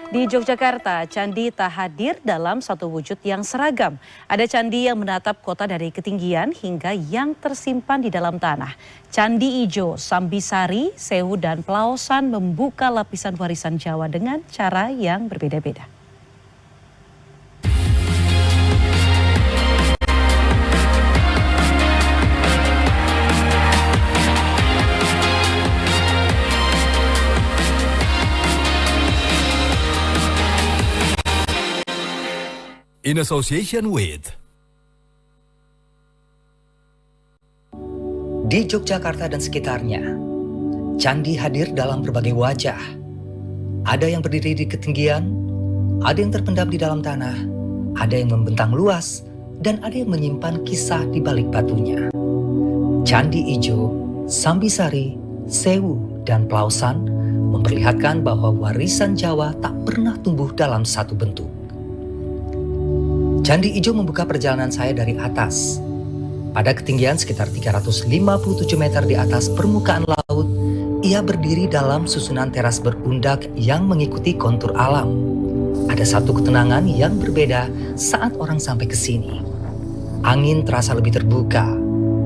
Di Yogyakarta, candi tak hadir dalam satu wujud yang seragam. Ada candi yang menatap kota dari ketinggian hingga yang tersimpan di dalam tanah. Candi Ijo, Sambisari, Sewu, dan Plaosan membuka lapisan warisan Jawa dengan cara yang berbeda-beda. In association with di Yogyakarta dan sekitarnya, candi hadir dalam berbagai wajah. Ada yang berdiri di ketinggian, ada yang terpendam di dalam tanah, ada yang membentang luas, dan ada yang menyimpan kisah di balik batunya. Candi Ijo, Sambisari, Sewu, dan Plaosan memperlihatkan bahwa warisan Jawa tak pernah tumbuh dalam satu bentuk. Candi Ijo membuka perjalanan saya dari atas. Pada ketinggian sekitar 357 meter di atas permukaan laut, ia berdiri dalam susunan teras berundak yang mengikuti kontur alam. Ada satu ketenangan yang berbeda saat orang sampai ke sini. Angin terasa lebih terbuka,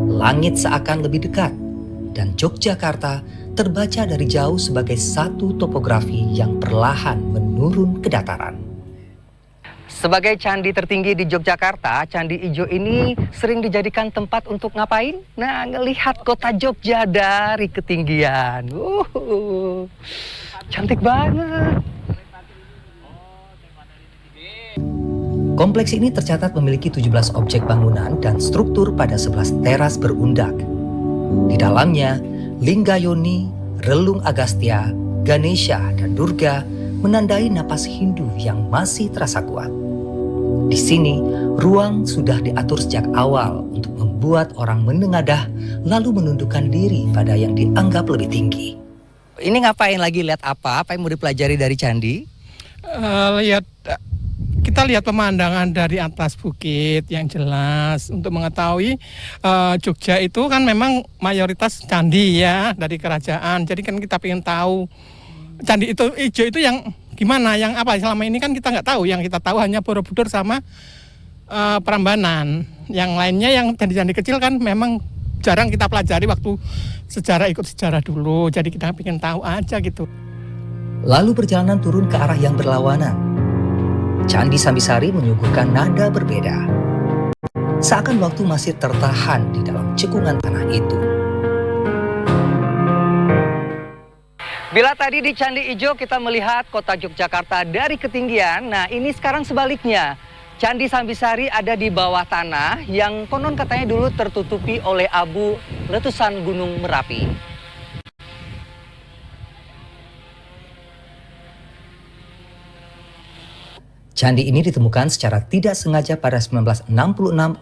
langit seakan lebih dekat, dan Yogyakarta terbaca dari jauh sebagai satu topografi yang perlahan menurun ke dataran. Sebagai candi tertinggi di Yogyakarta, Candi Ijo ini sering dijadikan tempat untuk ngapain? Nah, ngelihat kota Jogja dari ketinggian. Cantik banget. Kompleks ini tercatat memiliki 17 objek bangunan dan struktur pada 11 teras berundak. Di dalamnya, Lingga Yoni, Relung Agastya, Ganesha, dan Durga menandai napas Hindu yang masih terasa kuat. Di sini, ruang sudah diatur sejak awal untuk membuat orang menengadah lalu menundukkan diri pada yang dianggap lebih tinggi. Ini ngapain lagi, lihat apa? Apa yang mau dipelajari dari candi? Kita lihat pemandangan dari atas bukit yang jelas untuk mengetahui Jogja itu kan memang mayoritas candi ya dari kerajaan. Jadi kan kita ingin tahu candi itu Ijo itu yang gimana, yang apa selama ini kan kita nggak tahu. Yang kita tahu hanya Borobudur sama Prambanan. Yang lainnya yang candi-candi kecil kan memang jarang kita pelajari waktu ikut sejarah dulu. Jadi kita ingin tahu aja gitu. Lalu perjalanan turun ke arah yang berlawanan. Candi Sambisari menyuguhkan nada berbeda. Seakan waktu masih tertahan di dalam cekungan tanah itu. Bila tadi di Candi Ijo kita melihat kota Yogyakarta dari ketinggian, nah ini sekarang sebaliknya. Candi Sambisari ada di bawah tanah yang konon katanya dulu tertutupi oleh abu letusan Gunung Merapi. Candi ini ditemukan secara tidak sengaja pada 1966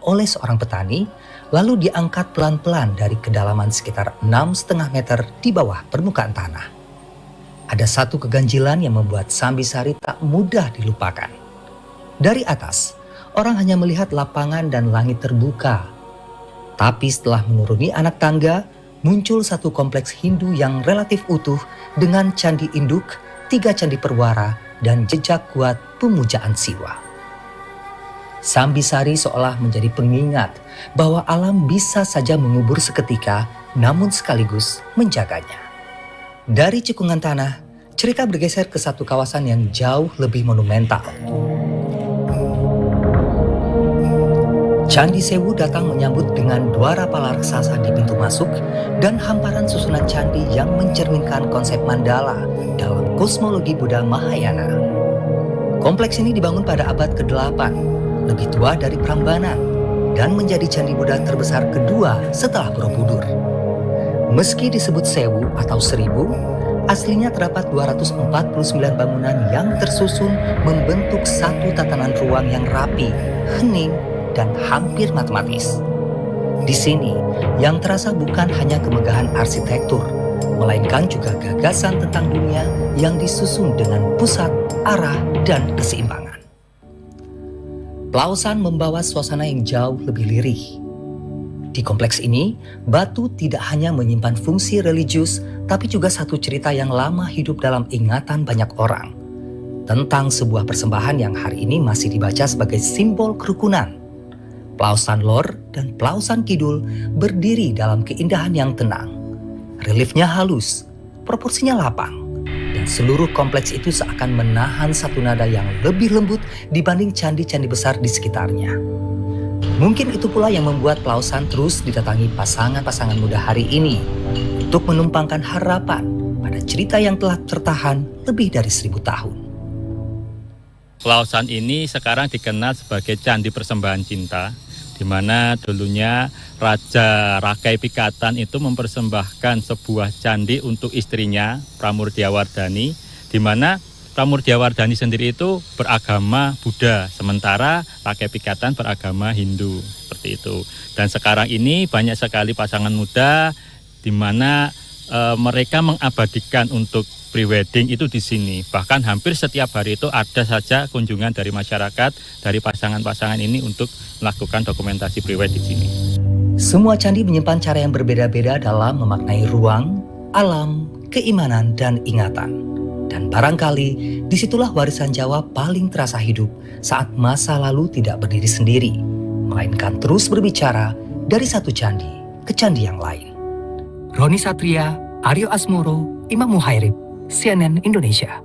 oleh seorang petani, lalu diangkat pelan-pelan dari kedalaman sekitar 6,5 meter di bawah permukaan tanah. Ada satu keganjilan yang membuat Sambisari tak mudah dilupakan. Dari atas, orang hanya melihat lapangan dan langit terbuka. Tapi setelah menuruni anak tangga, muncul satu kompleks Hindu yang relatif utuh dengan candi induk, 3 candi perwara, dan jejak kuat pemujaan siwa. Sambisari seolah menjadi pengingat bahwa alam bisa saja mengubur seketika, namun sekaligus menjaganya. Dari cekungan tanah, cerita bergeser ke satu kawasan yang jauh lebih monumental. Candi Sewu datang menyambut dengan dwara pala raksasa di pintu masuk dan hamparan susunan candi yang mencerminkan konsep mandala dalam kosmologi Buddha Mahayana. Kompleks ini dibangun pada abad ke-8, lebih tua dari Prambanan, dan menjadi candi Buddha terbesar kedua setelah Borobudur. Meski disebut Sewu atau 1000, aslinya terdapat 249 bangunan yang tersusun membentuk satu tatanan ruang yang rapi, hening, dan hampir matematis. Di sini, yang terasa bukan hanya kemegahan arsitektur, melainkan juga gagasan tentang dunia yang disusun dengan pusat, arah, dan keseimbangan. Plaosan membawa suasana yang jauh lebih lirih. Di kompleks ini, batu tidak hanya menyimpan fungsi religius, tapi juga satu cerita yang lama hidup dalam ingatan banyak orang. tentang sebuah persembahan yang hari ini masih dibaca sebagai simbol kerukunan. Pelausan Lor dan Pelausan Kidul berdiri dalam keindahan yang tenang. Reliefnya halus, proporsinya lapang, dan seluruh kompleks itu seakan menahan satu nada yang lebih lembut dibanding candi-candi besar di sekitarnya. Mungkin itu pula yang membuat Pelausan terus didatangi pasangan-pasangan muda hari ini untuk menumpangkan harapan pada cerita yang telah tertahan lebih dari 1000 tahun. Pelausan ini sekarang dikenal sebagai Candi Persembahan Cinta, di mana dulunya Raja Rakai Pikatan itu mempersembahkan sebuah candi untuk istrinya, Pramurdiawardhani, di mana Pramurdiawardhani sendiri itu beragama Buddha, sementara Rakai Pikatan beragama Hindu, seperti itu. Dan sekarang ini banyak sekali pasangan muda di mana mereka mengabadikan untuk prewedding itu di sini. Bahkan hampir setiap hari itu ada saja kunjungan dari masyarakat, dari pasangan-pasangan ini untuk melakukan dokumentasi prewed di sini. Semua candi menyimpan cara yang berbeda-beda dalam memaknai ruang, alam, keimanan, dan ingatan. Dan barangkali disitulah warisan Jawa paling terasa hidup saat masa lalu tidak berdiri sendiri, melainkan terus berbicara dari satu candi ke candi yang lain. Roni Satria, Aryo Asmoro, Imam Muhairib, CNN Indonesia.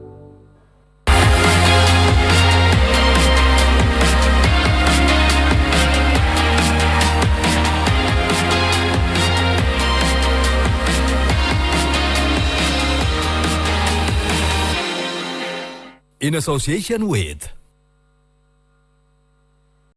In association with